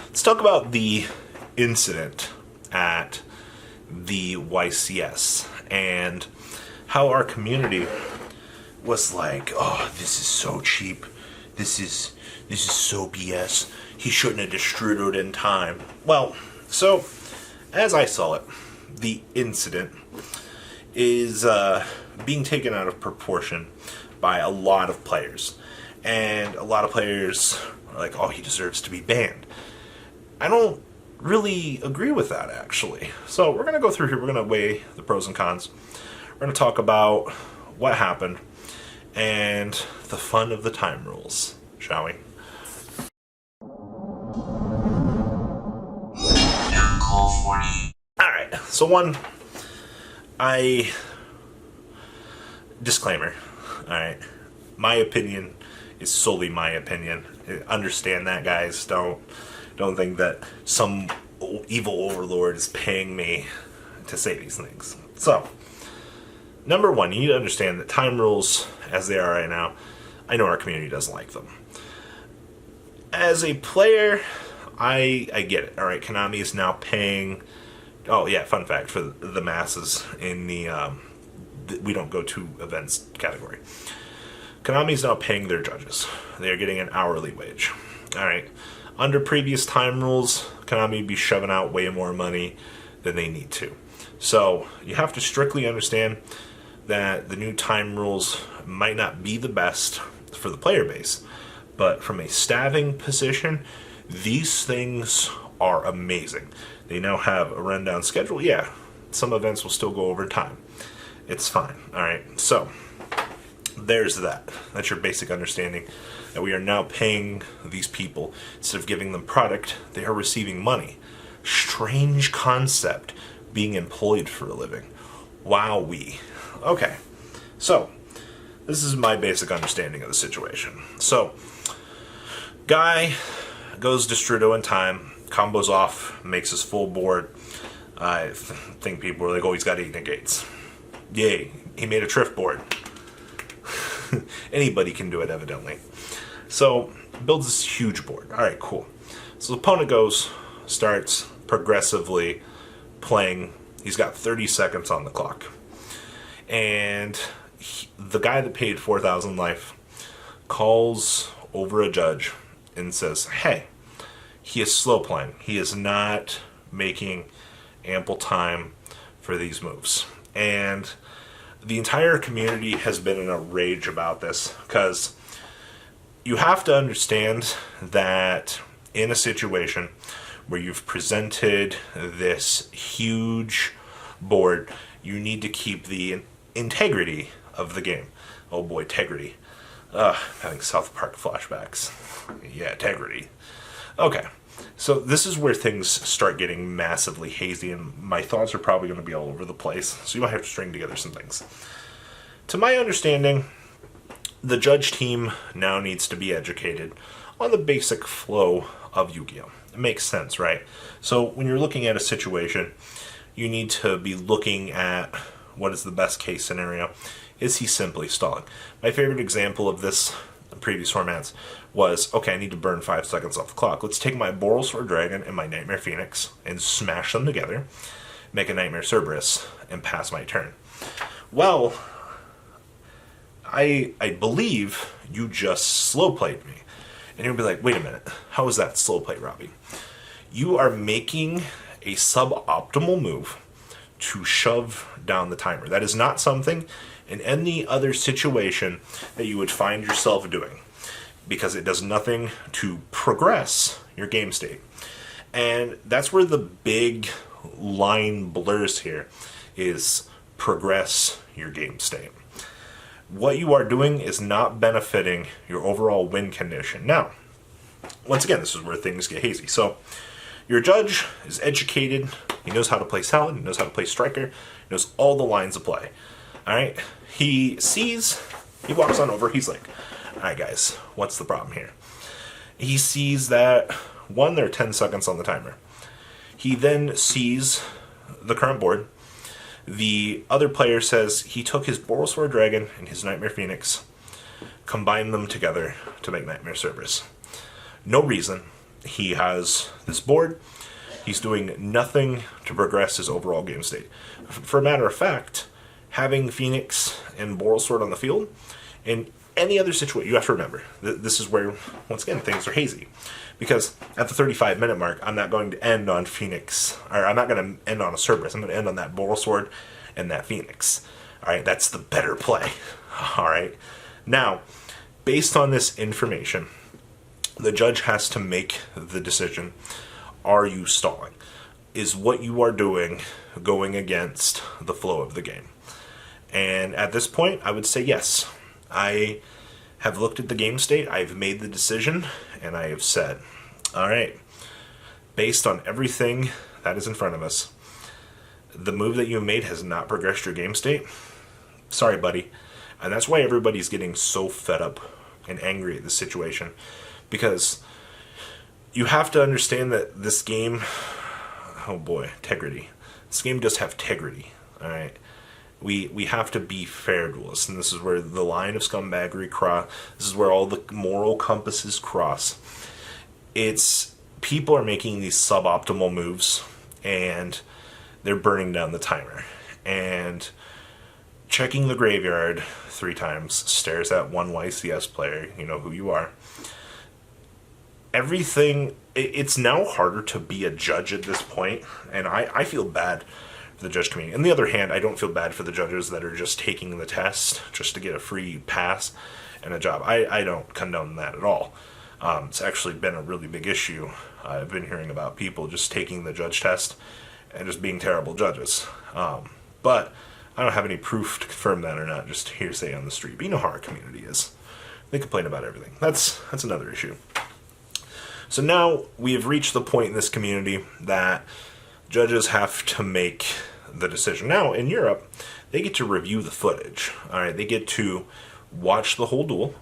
Let's talk about the incident at the YCS and how our community was like, "Oh, this is so cheap. This is so BS. He shouldn't have destroyed it in time." Well, so as I saw it, the incident is being taken out of proportion by a lot of players, and a lot of players are like, "Oh, he deserves to be banned." I don't really agree with that, actually. So we're going to go through here. We're going to weigh the pros and cons. We're going to talk about what happened and the fun of the time rules, shall we? Alright, so disclaimer, alright, my opinion is solely my opinion. Understand that, guys. Don't think that some evil overlord is paying me to say these things. So, number one, you need to understand that time rules, as they are right now, I know our community doesn't like them. As a player, I get it. Alright, Konami is now paying... Oh, yeah, fun fact for the masses in the we don't go to events category. Konami is now paying their judges. They are getting an hourly wage. Alright. Under previous time rules, Konami would be shoving out way more money than they need to. So, you have to strictly understand that the new time rules might not be the best for the player base, but from a staffing position, these things are amazing. They now have a rundown schedule. Yeah, some events will still go over time. It's fine. Alright, so there's that. That's your basic understanding that we are now paying these people. Instead of giving them product, they are receiving money. Strange concept, being employed for a living. Wowee. Okay, so this is my basic understanding of the situation. So, guy goes Destrudo in time, combos off, makes his full board. I think people were like, "Oh, he's got 8 negates." Yay, he made a Trift board. Anybody can do it, evidently. So, builds this huge board. Alright, cool. So the opponent starts progressively playing. He's got 30 seconds on the clock. And the guy that paid 4,000 life calls over a judge and says, "Hey, he is slow playing. He is not making ample time for these moves." And the entire community has been in a rage about this, because you have to understand that in a situation where you've presented this huge board, you need to keep the integrity of the game. Oh boy, integrity. Having South Park flashbacks. Yeah, integrity. Okay, so this is where things start getting massively hazy, and my thoughts are probably going to be all over the place, so you might have to string together some things. To my understanding, the judge team now needs to be educated on the basic flow of Yu-Gi-Oh! It makes sense, right? So when you're looking at a situation, you need to be looking at what is the best case scenario. Is he simply stalling? My favorite example of this in previous formats was, okay, I need to burn 5 seconds off the clock. Let's take my Boral Sword Dragon and my Nightmare Phoenix and smash them together, make a Nightmare Cerberus, and pass my turn. Well, I believe you just slow played me. And you'll be like, "Wait a minute, how is that slow play, Robbie?" You are making a suboptimal move to shove down the timer. That is not something in any other situation that you would find yourself doing, because it does nothing to progress your game state. And that's where the big line blurs here, is progress your game state. What you are doing is not benefiting your overall win condition. Now, once again, this is where things get hazy. So, your judge is educated. He knows how to play Salad. He knows how to play Striker. He knows all the lines of play. Alright? He walks on over. He's like, "Alright, guys, what's the problem here?" He sees that, one, there are 10 seconds on the timer. He then sees the current board. The other player says he took his Boral Sword Dragon and his Nightmare Phoenix, combined them together to make Nightmare Cerberus. No reason, He has this board. He's doing nothing to progress his overall game state. For a matter of fact, having Phoenix and Borrelsword on the field, in any other situation, you have to remember, this is where, once again, things are hazy. Because at the 35-minute mark, I'm not going to end on Phoenix, or I'm not going to end on a Cerberus. I'm going to end on that Borrelsword and that Phoenix. All right, that's the better play. All right. Now, based on this information, the judge has to make the decision. Are you stalling? Is what you are doing going against the flow of the game? And at this point, I would say yes. I have looked at the game state, I've made the decision, and I have said, all right, based on everything that is in front of us, the move that you made has not progressed your game state. Sorry, buddy. And that's why everybody's getting so fed up and angry at this situation. Because you have to understand that this game, oh boy, integrity. This game does have integrity, all right? We have to be fair duelists, and this is where the line of scumbaggery cross. This is where all the moral compasses cross. It's people are making these suboptimal moves, and they're burning down the timer. And checking the graveyard 3 times stares at one YCS player. You know who you are. Everything. It's now harder to be a judge at this point, and I feel bad for the judge community. On the other hand, I don't feel bad for the judges that are just taking the test just to get a free pass and a job. I don't condone that at all. It's actually been a really big issue. I've been hearing about people just taking the judge test and just being terrible judges. But I don't have any proof to confirm that or not, just hearsay on the street. But you know how our community is. They complain about everything. That's another issue. So now we have reached the point in this community that judges have to make the decision. Now, in Europe, they get to review the footage. All right, they get to watch the whole duel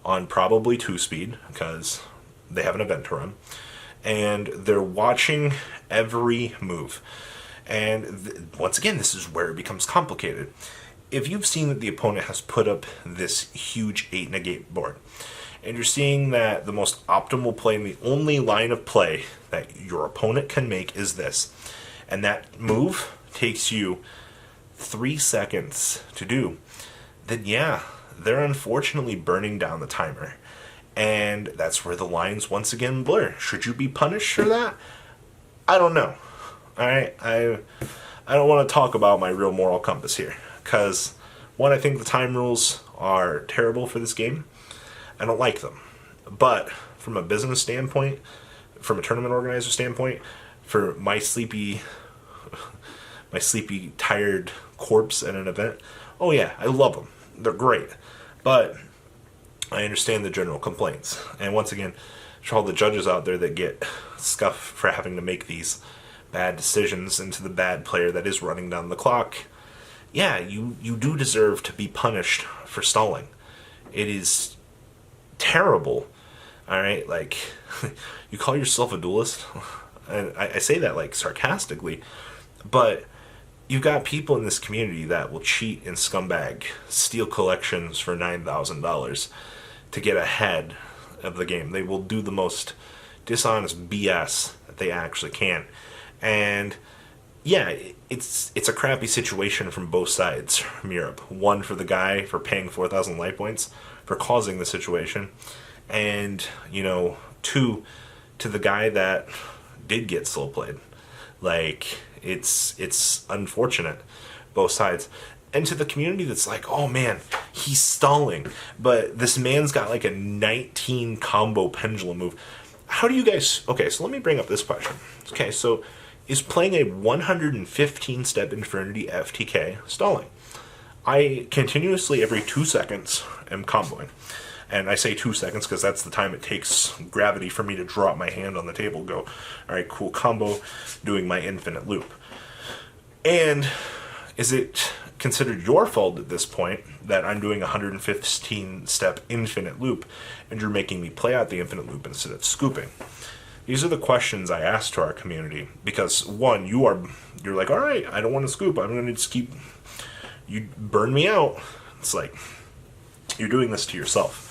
on probably 2-speed because they have an event to run. And they're watching every move. And once again, this is where it becomes complicated. If you've seen that the opponent has put up this huge 8 negate board, and you're seeing that the most optimal play and the only line of play that your opponent can make is this, and that move takes you 3 seconds to do, then yeah, they're unfortunately burning down the timer. And that's where the lines once again blur. Should you be punished for that? I don't know. Alright, I don't want to talk about my real moral compass here. Because, one, I think the time rules are terrible for this game. I don't like them. But, from a business standpoint, from a tournament organizer standpoint, for my sleepy, tired corpse at an event, oh yeah, I love them. They're great. But I understand the general complaints. And once again, for all the judges out there that get scuffed for having to make these bad decisions into the bad player that is running down the clock, yeah, you do deserve to be punished for stalling. It is terrible. Alright, like, you call yourself a duelist? And I say that, like, sarcastically, but you've got people in this community that will cheat and scumbag, steal collections for $9,000 to get ahead of the game. They will do the most dishonest BS that they actually can. And yeah, it's a crappy situation from both sides from Europe. One, for the guy for paying 4,000 life points for causing the situation, and, you know, 2, to the guy that did get slow played. Like, it's unfortunate, both sides. And to the community that's like, oh man, he's stalling, but this man's got like a 19 combo pendulum move. How do you guys... Okay, so let me bring up this question. Okay, so is playing a 115-step Infernity FTK stalling? I continuously, every 2 seconds, am comboing. And I say 2 seconds because that's the time it takes gravity for me to drop my hand on the table, go, alright, cool, combo, doing my infinite loop. And is it considered your fault at this point that I'm doing a 115-step infinite loop and you're making me play out the infinite loop instead of scooping? These are the questions I ask to our community, because one, you're like, all right, I don't want to scoop, I'm going to just keep, you burn me out. It's like, you're doing this to yourself.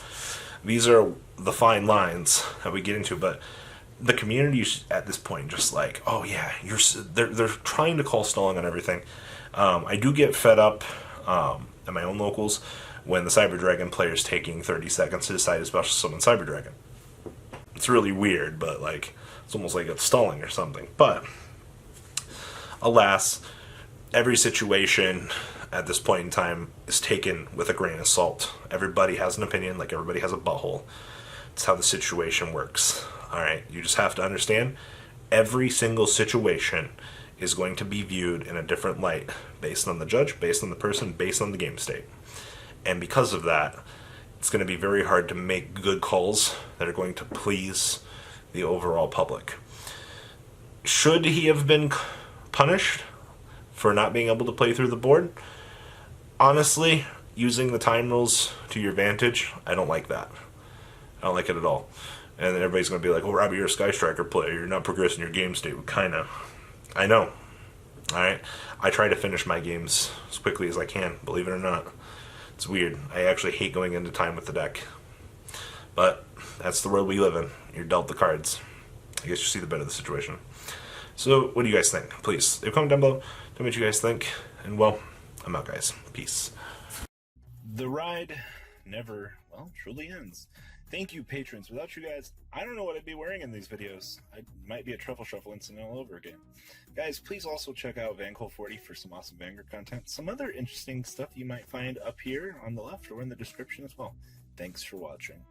These are the fine lines that we get into, but the community at this point just like, oh yeah, they're trying to call stalling on everything. I do get fed up at my own locals when the Cyber Dragon player is taking 30 seconds to decide to special summon Cyber Dragon. It's really weird, but like it's almost like it's stalling or something. But alas, every situation at this point in time is taken with a grain of salt. Everybody has an opinion, like everybody has a butthole. It's how the situation works. Alright, you just have to understand every single situation is going to be viewed in a different light based on the judge, based on the person, based on the game state. And because of that, it's going to be very hard to make good calls that are going to please the overall public. Should he have been punished for not being able to play through the board? Honestly, using the time rules to your advantage, I don't like that. I don't like it at all. And then everybody's going to be like, oh, Robbie, you're a Sky Striker player. You're not progressing your game state. Well, kind of. I know. Alright? I try to finish my games as quickly as I can, believe it or not. It's weird. I actually hate going into time with the deck. But that's the world we live in. You're dealt the cards. I guess you see the bit of the situation. So, what do you guys think? Please, leave a comment down below. Tell me what you guys think. And, well, I'm out, guys. Peace. The ride never, well, truly ends. Thank you, patrons. Without you guys, I don't know what I'd be wearing in these videos. I might be a Truffle Shuffle incident all over again. Guys, please also check out VanCole40 for some awesome Vanguard content. Some other interesting stuff you might find up here on the left or in the description as well. Thanks for watching.